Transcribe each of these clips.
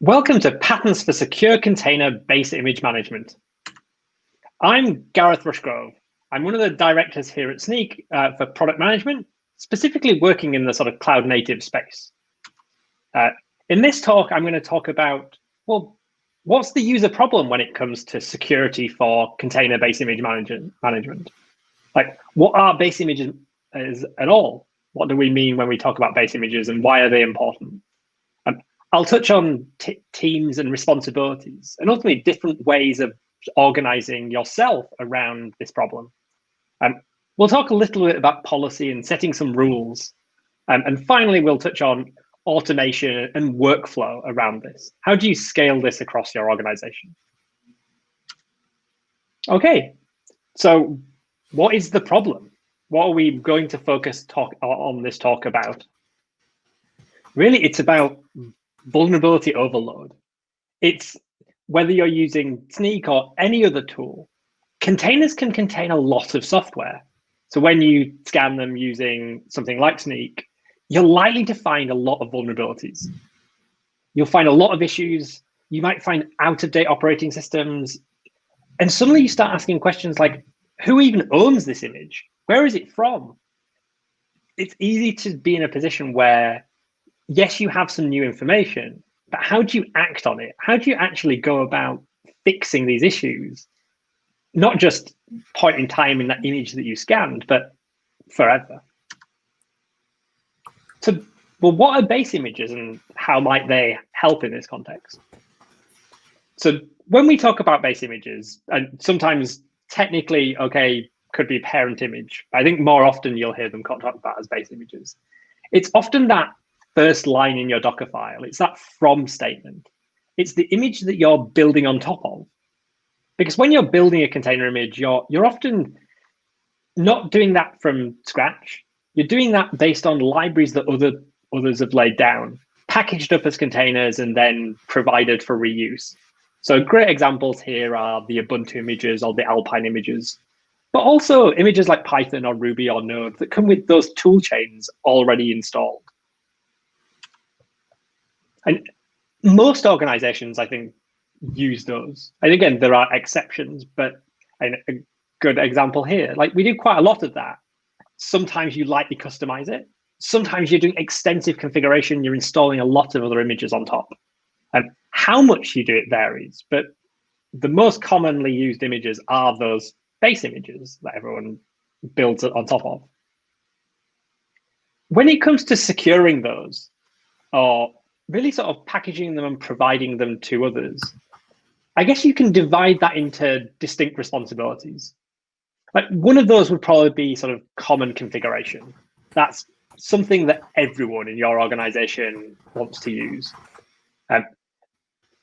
Welcome to Patterns for Secure Container Base Image Management. I'm Gareth Rushgrove. I'm one of the directors here at Snyk for product management, specifically working in the sort of cloud native space. In this talk, I'm going to talk about, well, what's the user problem when it comes to security for container base image management? Like, what are base images at all? What do we mean when we talk about base images, and why are they important? I'll touch on teams and responsibilities, and ultimately different ways of organizing yourself around this problem. We'll talk a little bit about policy and setting some rules. And finally, we'll touch on automation and workflow around this. How do you scale this across your organization? Okay, so what is the problem? What are we going to focus on this talk about? Really, it's about vulnerability overload. It's whether you're using Snyk or any other tool, containers can contain a lot of software. So when you scan them using something like Snyk, you're likely to find a lot of vulnerabilities. You'll find a lot of issues. You might find out-of-date operating systems. And suddenly you start asking questions like, who even owns this image? Where is it from? It's easy to be in a position where, yes, you have some new information, but how do you act on it? How do you actually go about fixing these issues? Not just point in time in that image that you scanned, but forever. So, well, what are base images and how might they help in this context? So when we talk about base images, and sometimes technically, okay, could be parent image. I think more often you'll hear them talked about as base images. It's often that first line in your Docker file. It's that from statement. It's the image that you're building on top of. Because when you're building a container image, you're often not doing that from scratch. You're doing that based on libraries that others have laid down, packaged up as containers, and then provided for reuse. So great examples here are the Ubuntu images or the Alpine images, but also images like Python or Ruby or Node that come with those tool chains already installed. And most organizations, I think, use those. And again, there are exceptions, but a good example here, like we do quite a lot of that. Sometimes you lightly customize it. Sometimes you're doing extensive configuration. You're installing a lot of other images on top. And how much you do it varies, but the most commonly used images are those base images that everyone builds on top of. When it comes to securing those, or really sort of packaging them and providing them to others, I guess you can divide that into distinct responsibilities. Like one of those would probably be sort of common configuration. That's something that everyone in your organization wants to use.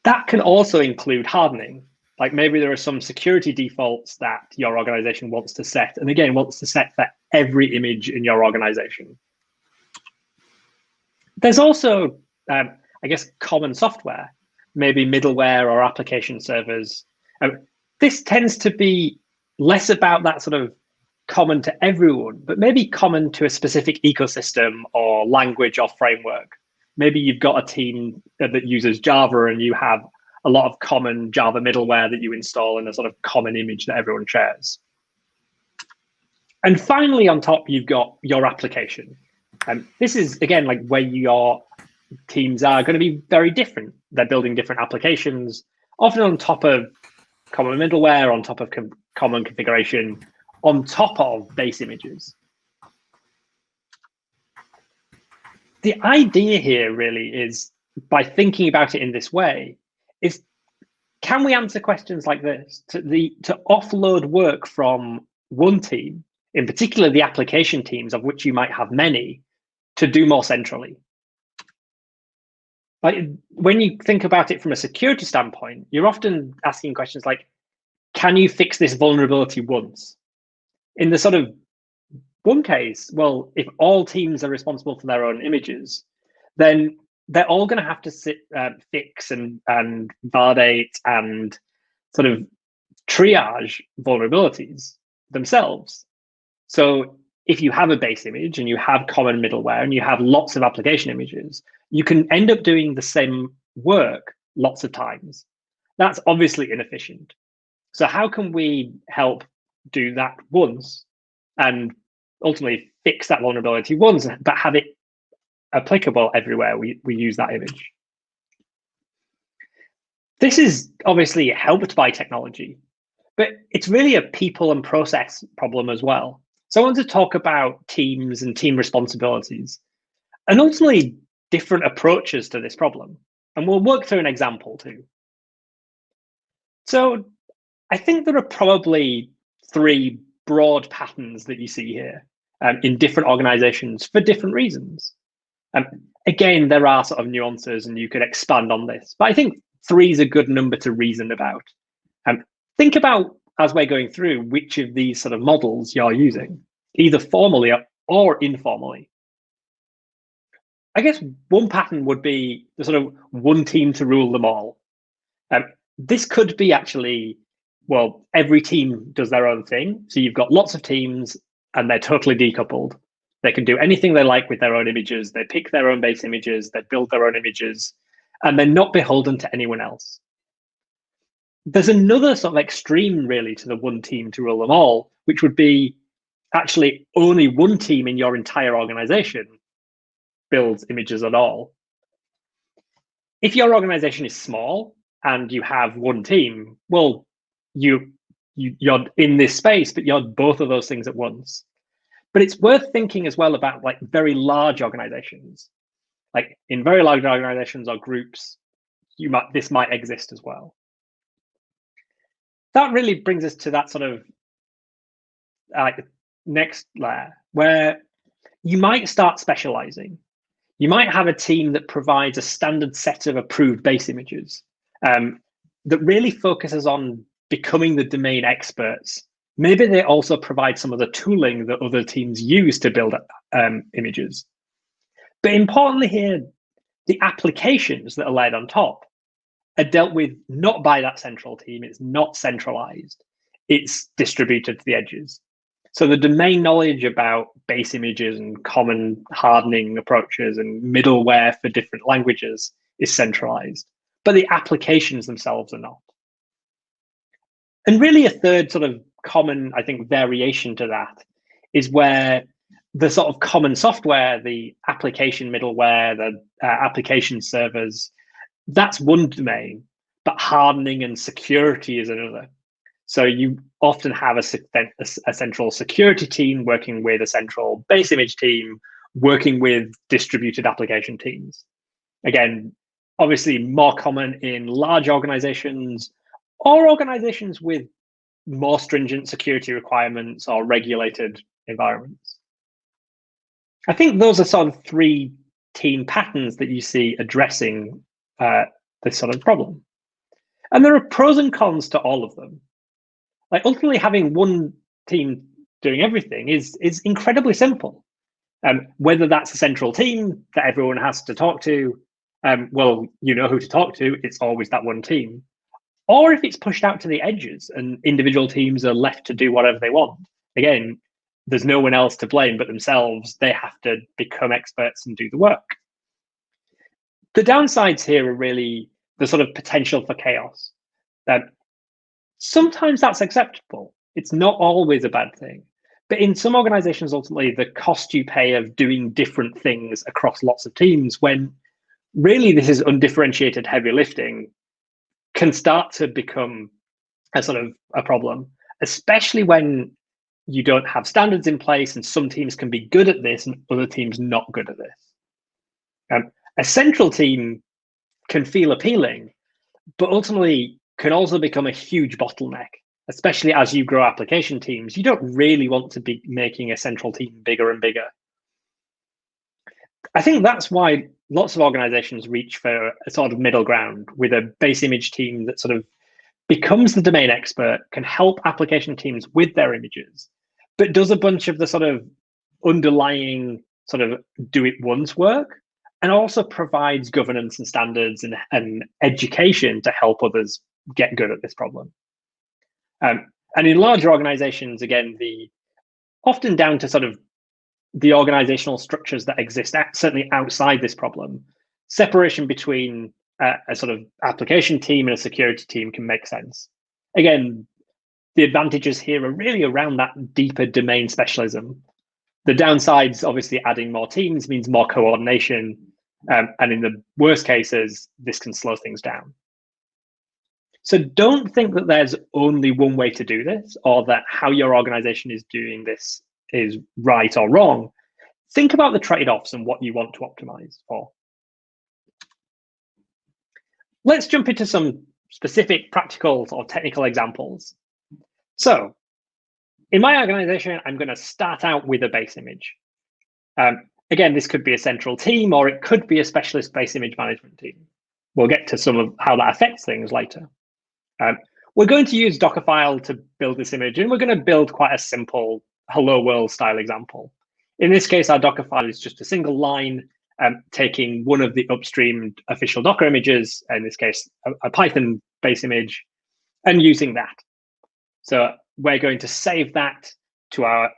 That can also include hardening. Like maybe there are some security defaults that your organization wants to set, and again, wants to set for every image in your organization. There's also, I guess, common software, maybe middleware or application servers. This tends to be less about that sort of common to everyone, but maybe common to a specific ecosystem or language or framework. Maybe you've got a team that uses Java and you have a lot of common Java middleware that you install in a sort of common image that everyone shares. And finally, on top, you've got your application. And this is, again, like where your teams are going to be very different. They're building different applications, often on top of common middleware, on top of common configuration, on top of base images. The idea here really is, by thinking about it in this way, is can we answer questions like this to offload work from one team, in particular the application teams, of which you might have many, to do more centrally? Like when you think about it from a security standpoint, you're often asking questions like, can you fix this vulnerability once? In the sort of one case, well, if all teams are responsible for their own images, then they're all going to have to fix and validate and sort of triage vulnerabilities themselves. So if you have a base image and you have common middleware and you have lots of application images, you can end up doing the same work lots of times. That's obviously inefficient. So how can we help do that once and ultimately fix that vulnerability once, but have it applicable everywhere we use that image? This is obviously helped by technology, but it's really a people and process problem as well. So I want to talk about teams and team responsibilities, and ultimately different approaches to this problem. And we'll work through an example too. So I think there are probably 3 broad patterns that you see here in different organizations for different reasons. Again, there are sort of nuances and you could expand on this, but I think 3 is a good number to reason about. Think about, as we're going through, which of these sort of models you're using, either formally or informally. I guess one pattern would be the sort of one team to rule them all. This could be actually, well, every team does their own thing. So you've got lots of teams and they're totally decoupled. They can do anything they like with their own images. They pick their own base images. They build their own images, and they're not beholden to anyone else. There's another sort of extreme, really, to the one team to rule them all, which would be actually only one team in your entire organization builds images at all. If your organization is small and you have one team, well, you're in this space, but you're both of those things at once. But it's worth thinking as well about like very large organizations. Like in very large organizations or groups, this might exist as well. That really brings us to that sort of next layer where you might start specializing. You might have a team that provides a standard set of approved base images that really focuses on becoming the domain experts. Maybe they also provide some of the tooling that other teams use to build images. But importantly here, the applications that are laid on top are dealt with not by that central team. It's not centralized. It's distributed to the edges. So the domain knowledge about base images and common hardening approaches and middleware for different languages is centralized, but the applications themselves are not. And really a third sort of common, I think, variation to that is where the sort of common software, the application middleware, the application servers, that's one domain, but hardening and security is another. So you often have a central security team working with a central base image team, working with distributed application teams. Again, obviously more common in large organizations or organizations with more stringent security requirements or regulated environments. I think those are sort of 3 team patterns that you see addressing this sort of problem. And there are pros and cons to all of them. Like ultimately having one team doing everything is incredibly simple. Whether that's a central team that everyone has to talk to, well, you know who to talk to, it's always that one team. Or if it's pushed out to the edges and individual teams are left to do whatever they want. Again, there's no one else to blame but themselves. They have to become experts and do the work. The downsides here are really the sort of potential for chaos. Sometimes that's acceptable. It's not always a bad thing. But in some organizations, ultimately, the cost you pay of doing different things across lots of teams, when really this is undifferentiated heavy lifting, can start to become a sort of a problem, especially when you don't have standards in place and some teams can be good at this and other teams not good at this. A central team can feel appealing, but ultimately can also become a huge bottleneck, especially as you grow application teams. You don't really want to be making a central team bigger and bigger. I think that's why lots of organizations reach for a sort of middle ground with a base image team that sort of becomes the domain expert, can help application teams with their images, but does a bunch of the sort of underlying sort of do it once work, and also provides governance and standards and education to help others get good at this problem. And in larger organizations, again, often down to sort of the organizational structures that exist, certainly outside this problem, separation between a sort of application team and a security team can make sense. Again, the advantages here are really around that deeper domain specialism. The downsides, obviously, adding more teams means more coordination. And in the worst cases, this can slow things down. So don't think that there's only one way to do this, or that how your organization is doing this is right or wrong. Think about the trade-offs and what you want to optimize for. Let's jump into some specific practical or technical examples. So in my organization, I'm going to start out with a base image. Again, this could be a central team, or it could be a specialist base image management team. We'll get to some of how that affects things later. We're going to use Dockerfile to build this image, and we're going to build quite a simple hello world style example. In this case, our Dockerfile is just a single line taking one of the upstream official Docker images, in this case, a Python base image, and using that. So we're going to save that to our,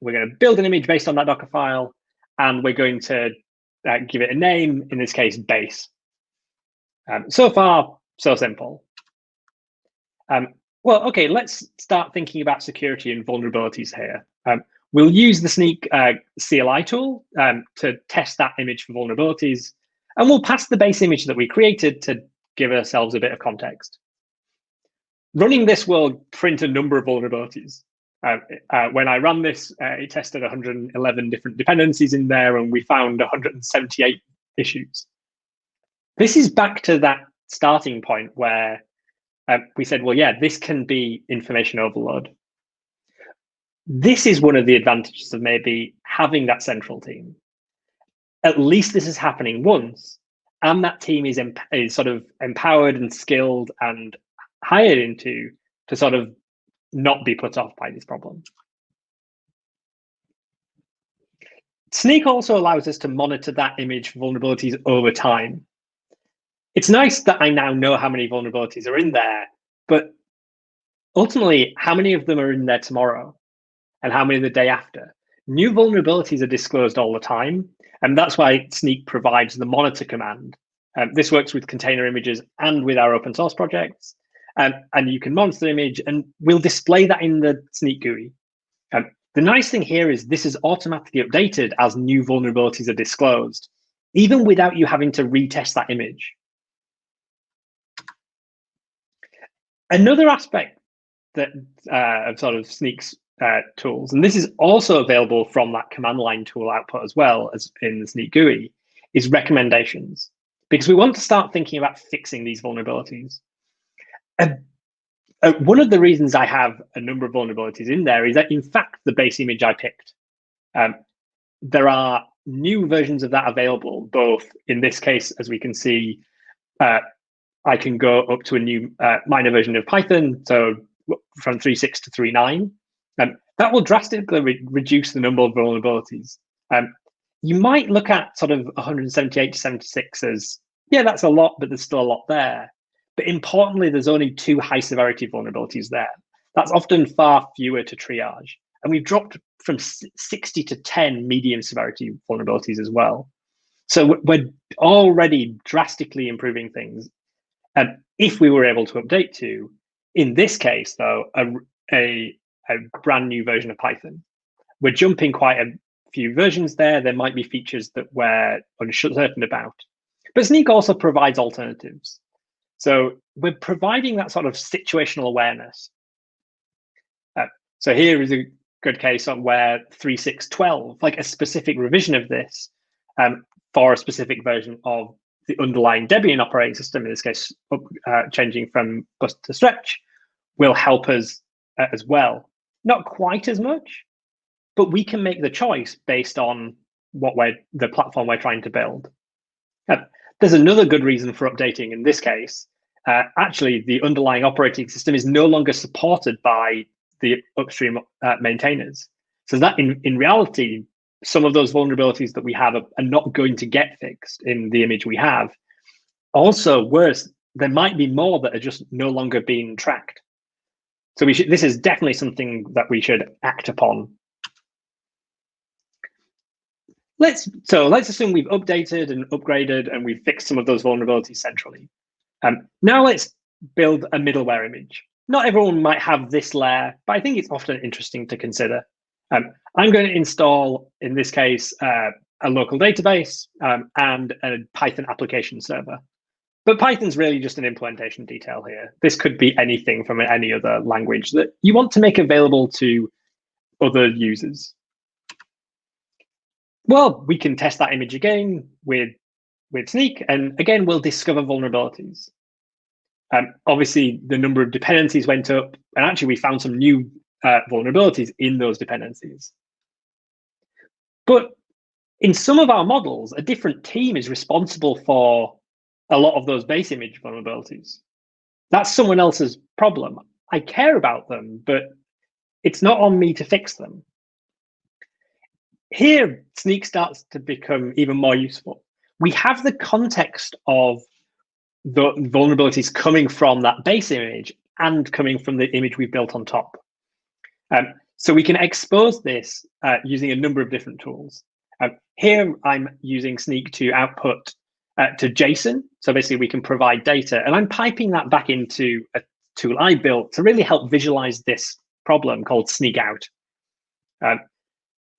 we're going to build an image based on that Dockerfile, and we're going to give it a name, in this case, base. So far, so simple. Well, okay, let's start thinking about security and vulnerabilities here. We'll use the Snyk CLI tool to test that image for vulnerabilities, and we'll pass the base image that we created to give ourselves a bit of context. Running this will print a number of vulnerabilities. When I ran this, it tested 111 different dependencies in there, and we found 178 issues. This is back to that starting point where we said, well, yeah, this can be information overload. This is one of the advantages of maybe having that central team. At least this is happening once, and that team is sort of empowered and skilled and hired into to sort of not be put off by this problem. Snyk also allows us to monitor that image vulnerabilities over time. It's nice that I now know how many vulnerabilities are in there, but ultimately, how many of them are in there tomorrow? And how many the day after? New vulnerabilities are disclosed all the time, and that's why Snyk provides the monitor command. This works with container images and with our open source projects. And you can monitor the image, and we'll display that in the Snyk GUI. The nice thing here is this is automatically updated as new vulnerabilities are disclosed, even without you having to retest that image. Another aspect that of sort of Snyk's tools, and this is also available from that command line tool output as well as in the Snyk GUI, is recommendations, because we want to start thinking about fixing these vulnerabilities. One of the reasons I have a number of vulnerabilities in there is that, in fact, the base image I picked, there are new versions of that available, both in this case, as we can see, I can go up to a new minor version of Python, so from 3.6 to 3.9. That will drastically reduce the number of vulnerabilities. You might look at sort of 178 to 76 as, yeah, that's a lot, but there's still a lot there. But importantly, there's only 2 high severity vulnerabilities there. That's often far fewer to triage. And we've dropped from 60 to 10 medium severity vulnerabilities as well. So we're already drastically improving things. And if we were able to update to, in this case, though, a brand new version of Python, we're jumping quite a few versions there. There might be features that we're uncertain about. But Snyk also provides alternatives. So we're providing that sort of situational awareness. So here is a good case on where 3.6.12, like a specific revision of this for a specific version of the underlying Debian operating system, in this case, changing from bus to stretch, will help us as well. Not quite as much, but we can make the choice based on what the platform we're trying to build. There's another good reason for updating in this case. Actually, the underlying operating system is no longer supported by the upstream maintainers. So that in reality, some of those vulnerabilities that we have are not going to get fixed in the image we have. Also, worse, there might be more that are just no longer being tracked. So this is definitely something that we should act upon. let's assume we've updated and upgraded and we've fixed some of those vulnerabilities centrally. Now let's build a middleware image. Not everyone might have this layer, but I think it's often interesting to consider. I'm going to install, in this case, a local database and a Python application server. But Python's really just an implementation detail here. This could be anything from any other language that you want to make available to other users. Well, we can test that image again with Snyk, and again, we'll discover vulnerabilities. Obviously, the number of dependencies went up, and actually we found some new vulnerabilities in those dependencies. But in some of our models, a different team is responsible for a lot of those base image vulnerabilities. That's someone else's problem. I care about them, but it's not on me to fix them. Here, Snyk starts to become even more useful. We have the context of the vulnerabilities coming from that base image and coming from the image we built on top. So we can expose this using a number of different tools. Here, I'm using Snyk to output to JSON. So basically, we can provide data, and I'm piping that back into a tool I built to really help visualize this problem called Snyk out.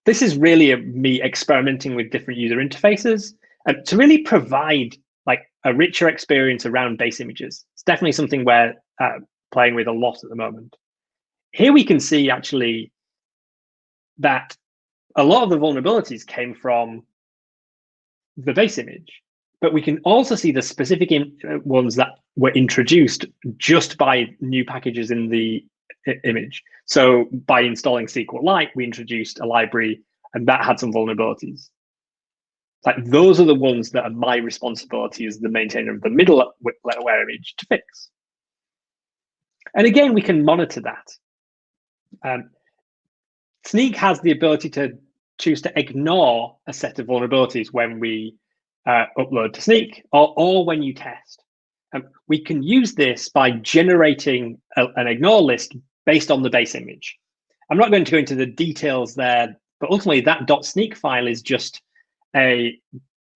This is really me experimenting with different user interfaces to really provide like a richer experience around base images. It's definitely something we're playing with a lot at the moment. Here we can see actually that a lot of the vulnerabilities came from the base image, but we can also see the specific ones that were introduced just by new packages in the image. So by installing SQLite, we introduced a library, and that had some vulnerabilities. Like those are the ones that are my responsibility as the maintainer of the middleware image to fix. And again, we can monitor that. Snyk has the ability to choose to ignore a set of vulnerabilities when we upload to Snyk or when you test. We can use this by generating an ignore list based on the base image. I'm not going to go into the details there, but ultimately that .snyk file is just a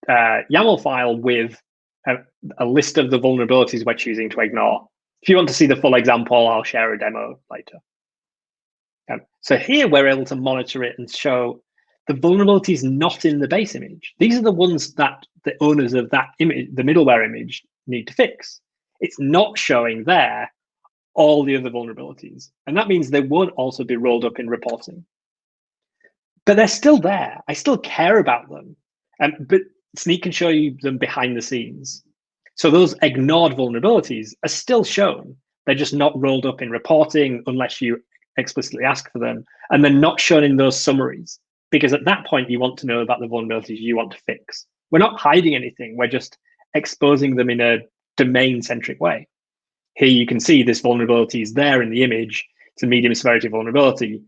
YAML file with a list of the vulnerabilities we're choosing to ignore. If you want to see the full example, I'll share a demo later. So here we're able to monitor it and show the vulnerabilities not in the base image. These are the ones that the owners of that image, the middleware image, need to fix. It's not showing there all the other vulnerabilities. And that means they won't also be rolled up in reporting. But they're still there. I still care about them. But Snyk can show you them behind the scenes. So those ignored vulnerabilities are still shown. They're just not rolled up in reporting unless you explicitly ask for them. And they're not shown in those summaries. Because at that point, you want to know about the vulnerabilities you want to fix. We're not hiding anything. We're just exposing them in a domain-centric way. Here you can see this vulnerability is there in the image. It's a medium severity vulnerability,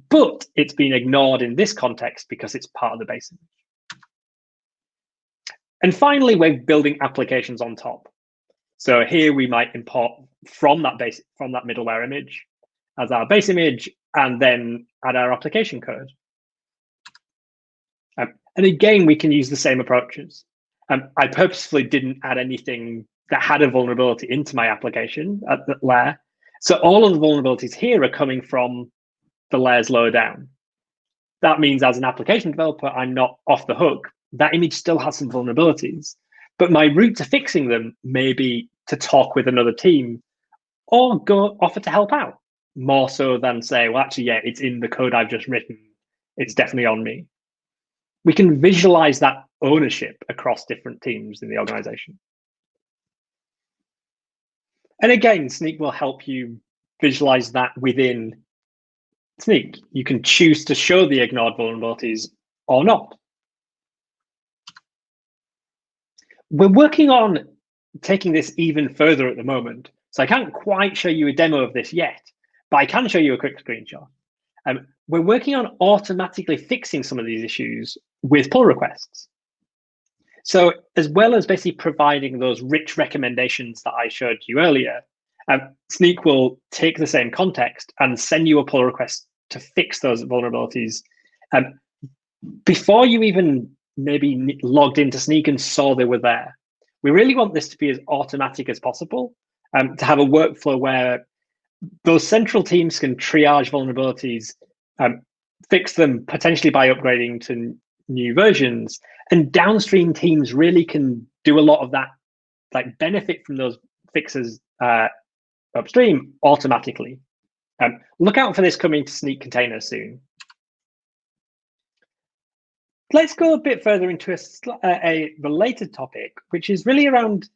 but it's been ignored in this context because it's part of the base image. And finally, we're building applications on top. So here we might import from that middleware image as our base image, and then add our application code. And again, we can use the same approaches. I purposefully didn't add anything that had a vulnerability into my application at that layer. So all of the vulnerabilities here are coming from the layers lower down. That means as an application developer, I'm not off the hook. That image still has some vulnerabilities, but my route to fixing them may be to talk with another team or go offer to help out, more so than say, well, actually, yeah, it's in the code I've just written. It's definitely on me. We can visualize that ownership across different teams in the organization. And again, Snyk will help you visualize that within Snyk. You can choose to show the ignored vulnerabilities or not. We're working on taking this even further at the moment. So I can't quite show you a demo of this yet, but I can show you a quick screenshot. We're working on automatically fixing some of these issues with pull requests. So as well as basically providing those rich recommendations that I showed you earlier, Snyk will take the same context and send you a pull request to fix those vulnerabilities before you even maybe logged into Snyk and saw they were there. We really want this to be as automatic as possible, to have a workflow where those central teams can triage vulnerabilities, fix them potentially by upgrading to new versions, and downstream teams really can do a lot of that, like benefit from those fixes upstream automatically. Look out for this coming to Snyk containers soon. Let's go a bit further into a related topic, which is really around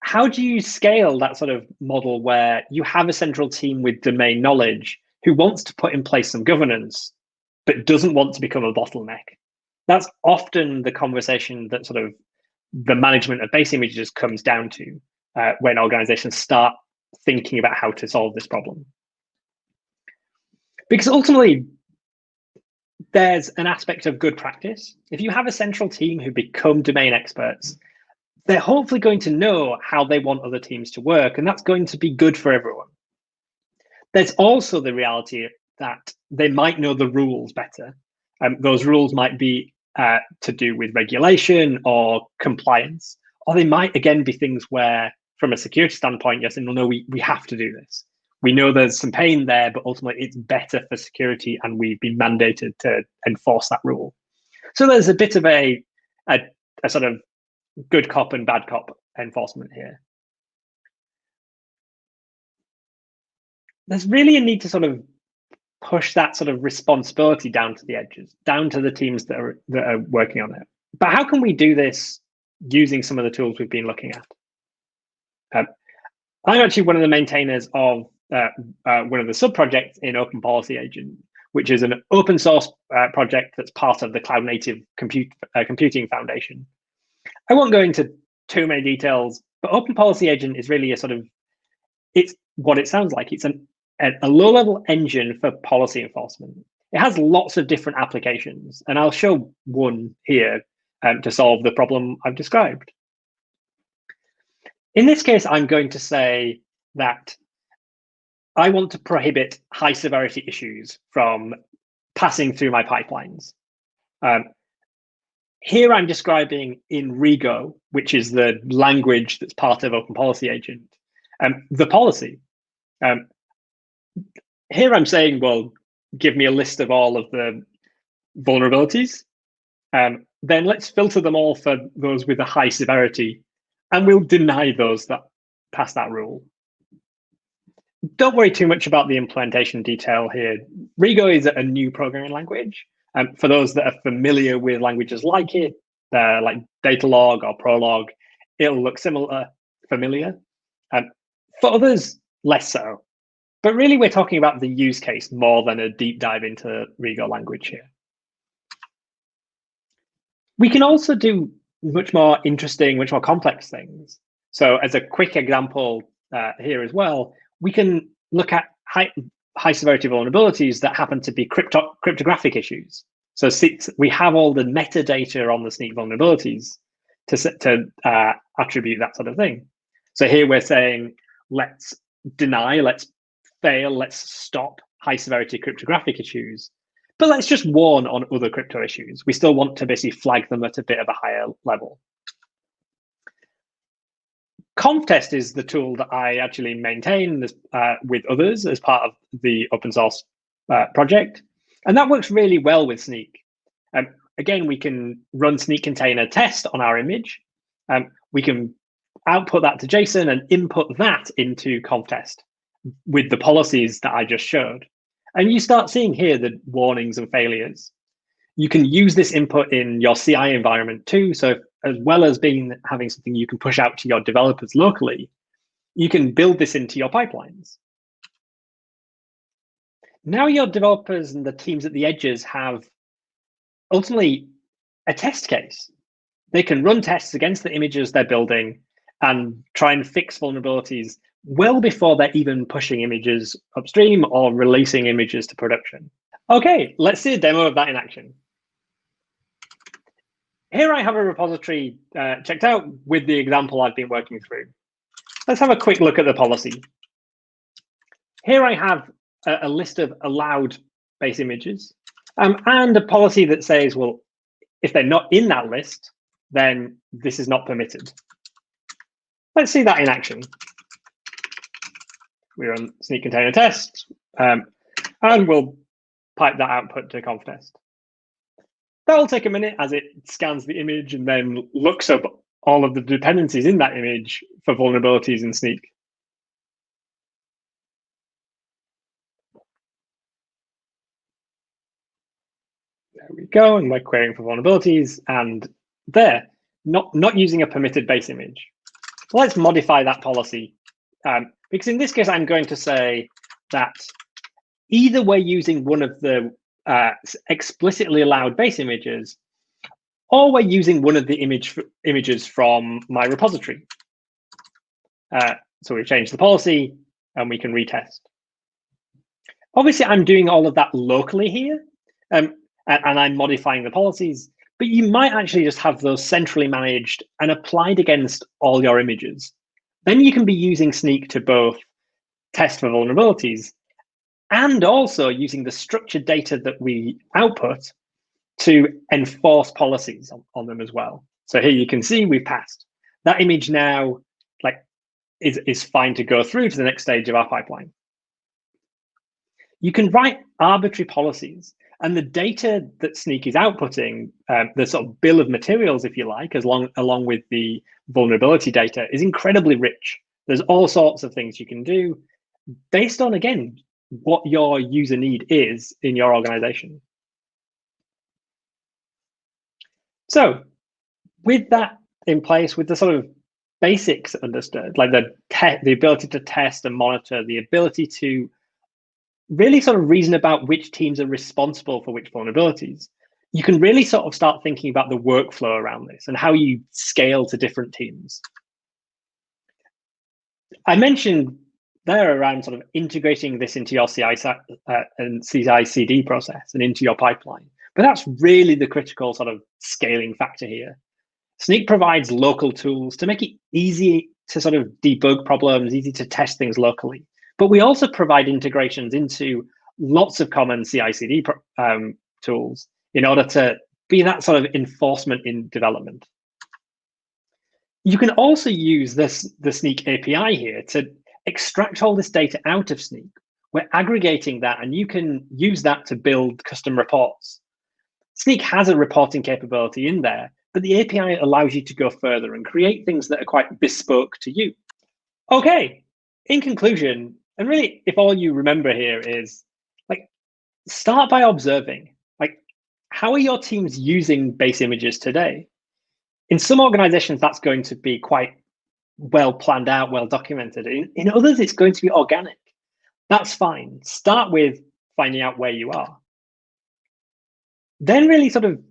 how do you scale that sort of model where you have a central team with domain knowledge who wants to put in place some governance, but doesn't want to become a bottleneck? That's often the conversation that sort of the management of base images comes down to when organizations start thinking about how to solve this problem. Because ultimately, there's an aspect of good practice. If you have a central team who become domain experts, they're hopefully going to know how they want other teams to work, and that's going to be good for everyone. There's also the reality that they might know the rules better. Those rules might be to do with regulation or compliance, or they might, again, be things where, from a security standpoint, you're saying, well, no, we have to do this. We know there's some pain there, but ultimately it's better for security, and we've been mandated to enforce that rule. So there's a bit of a sort of good cop and bad cop enforcement here. There's really a need to sort of push that sort of responsibility down to the edges, down to the teams that are working on it. But how can we do this using some of the tools we've been looking at? I'm actually one of the maintainers of one of the sub-projects in Open Policy Agent, which is an open source project that's part of the Cloud Native Computing Foundation. I won't go into too many details, but Open Policy Agent is really a sort of, it's what it sounds like. It's a low-level engine for policy enforcement. It has lots of different applications, and I'll show one here to solve the problem I've described. In this case, I'm going to say that I want to prohibit high severity issues from passing through my pipelines. Here I'm describing in Rego, which is the language that's part of Open Policy Agent, the policy. Here I'm saying, well, give me a list of all of the vulnerabilities. Then let's filter them all for those with a high severity, and we'll deny those that pass that rule. Don't worry too much about the implementation detail here. Rego is a new programming language. For those that are familiar with languages like it, like Datalog or Prolog, it'll look familiar. For others, less so. But really, we're talking about the use case more than a deep dive into Rego language here. We can also do much more interesting, much more complex things. So as a quick example here as well, we can look at high severity vulnerabilities that happen to be cryptographic issues. So we have all the metadata on the Snyk vulnerabilities to attribute that sort of thing. So here we're saying, let's deny, let's fail, let's stop high severity cryptographic issues, but let's just warn on other crypto issues. We still want to basically flag them at a bit of a higher level. Conftest is the tool that I actually maintain with others as part of the open source project. And that works really well with Snyk. Again, we can run Snyk container test on our image. We can output that to JSON and input that into Conftest with the policies that I just showed. And you start seeing here the warnings and failures. You can use this input in your CI environment too. So as well as having something you can push out to your developers locally, you can build this into your pipelines. Now your developers and the teams at the edges have ultimately a test case. They can run tests against the images they're building and try and fix vulnerabilities well before they're even pushing images upstream or releasing images to production. Okay, let's see a demo of that in action. Here I have a repository checked out with the example I've been working through. Let's have a quick look at the policy. Here I have a list of allowed base images. And a policy that says, well, if they're not in that list, then this is not permitted. Let's see that in action. We run Snyk container test, and we'll pipe that output to conf test. That'll take a minute as it scans the image and then looks up all of the dependencies in that image for vulnerabilities in Snyk. There we go, and we're querying for vulnerabilities, and there, not using a permitted base image. Let's modify that policy, because in this case, I'm going to say that either we're using one of the explicitly allowed base images, or we're using one of the images from my repository. So we've changed the policy, and we can retest. Obviously, I'm doing all of that locally here, and I'm modifying the policies, but you might actually just have those centrally managed and applied against all your images. Then you can be using Snyk to both test for vulnerabilities and also using the structured data that we output to enforce policies on them as well. So here you can see we've passed. That image now is fine to go through to the next stage of our pipeline. You can write arbitrary policies, and the data that Snyk is outputting, the sort of bill of materials, if you like, along with the vulnerability data, is incredibly rich. There's all sorts of things you can do based on, again, what your user need is in your organization. So with that in place, with the sort of basics understood, like the ability to test and monitor, the ability to really sort of reason about which teams are responsible for which vulnerabilities, you can really sort of start thinking about the workflow around this and how you scale to different teams. I mentioned there around sort of integrating this into your CI/CD process and into your pipeline, but that's really the critical sort of scaling factor here. Snyk provides local tools to make it easy to sort of debug problems, easy to test things locally. But we also provide integrations into lots of common CI/CD tools in order to be that sort of enforcement in development. You can also use the Snyk API here to extract all this data out of Snyk. We're aggregating that, and you can use that to build custom reports. Snyk has a reporting capability in there, but the API allows you to go further and create things that are quite bespoke to you. Okay, in conclusion, and really, if all you remember here is, start by observing, how are your teams using base images today? In some organizations, that's going to be quite well planned out, well documented. In others, it's going to be organic. That's fine. Start with finding out where you are. Then really sort of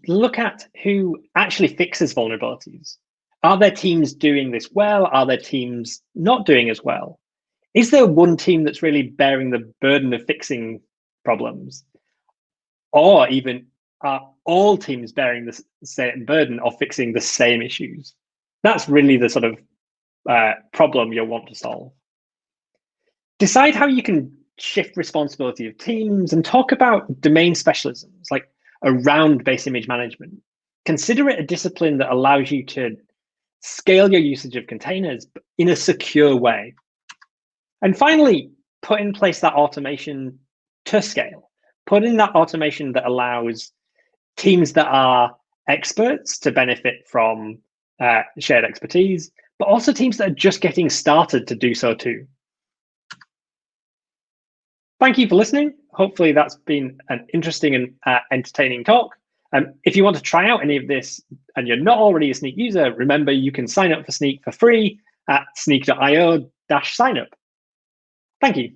look at who actually fixes vulnerabilities. Are there teams doing this well? Are there teams not doing as well? Is there one team that's really bearing the burden of fixing problems? Or even are all teams bearing the same burden of fixing the same issues? That's really the sort of problem you'll want to solve. Decide how you can shift responsibility of teams and talk about domain specialisms, like around base image management. Consider it a discipline that allows you to scale your usage of containers in a secure way. And finally, put in place that automation to scale. Put in that automation that allows teams that are experts to benefit from shared expertise, but also teams that are just getting started to do so too. Thank you for listening. Hopefully that's been an interesting and entertaining talk. If you want to try out any of this and you're not already a Snyk user, remember you can sign up for Snyk for free at snyk.io/signup. Thank you.